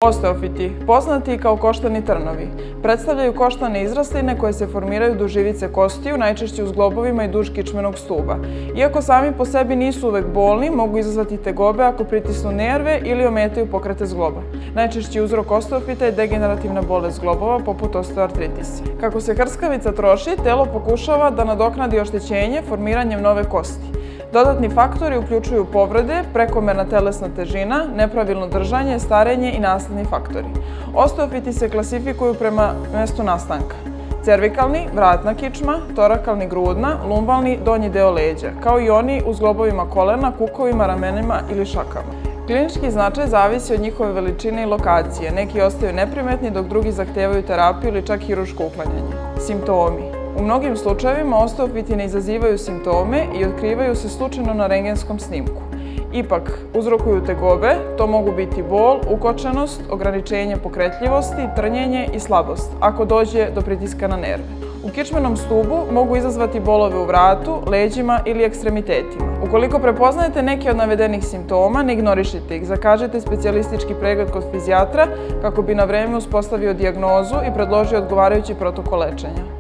Osteofiti, poznati kao koštani trnovi, predstavljaju koštane izrastline koje se formiraju duž ivice kostiju, najčešće u zglobovima i duž kičmenog stuba. Iako sami po sebi nisu uvek bolni, mogu izazvati tegobe ako pritisnu nerve ili ometaju pokrete zgloba. Najčešći uzrok osteofita je degenerativna bolest zglobova poput osteoartritisa. Kako se hrskavica troši, telo pokušava da nadoknadi oštećenje formiranjem nove kosti. Dodatni faktori uključuju povrede, prekomerna telesna težina, nepravilno držanje, starenje i nasledni faktori. Osteofiti se klasifikuju prema mestu nastanka. Cervikalni, vratna kičma, torakalni, grudna, lumbalni, donji deo leđa, kao i oni u zglobovima kolena, kukovima, ramenima ili šakama. Klinički značaj zavisi od njihove veličine i lokacije. Neki ostaju neprimetni, dok drugi zahtevaju terapiju ili čak hirurško uklanjanje. Simptomi. U mnogim slučajevima osteofiti ne izazivaju simptome i otkrivaju se slučajno na rengenskom snimku. Ipak, uzrokuju tegobe, to mogu biti bol, ukočenost, ograničenje pokretljivosti, trnjenje i slabost, ako dođe do pritiska na nerve. U kičmenom stubu mogu izazvati bolove u vratu, leđima ili ekstremitetima. Ukoliko prepoznajete neke od navedenih simptoma, ne ignorišite ih, zakažite specijalistički pregled kod fizijatra kako bi na vreme uspostavio dijagnozu i predložio odgovarajući protokol lečenja.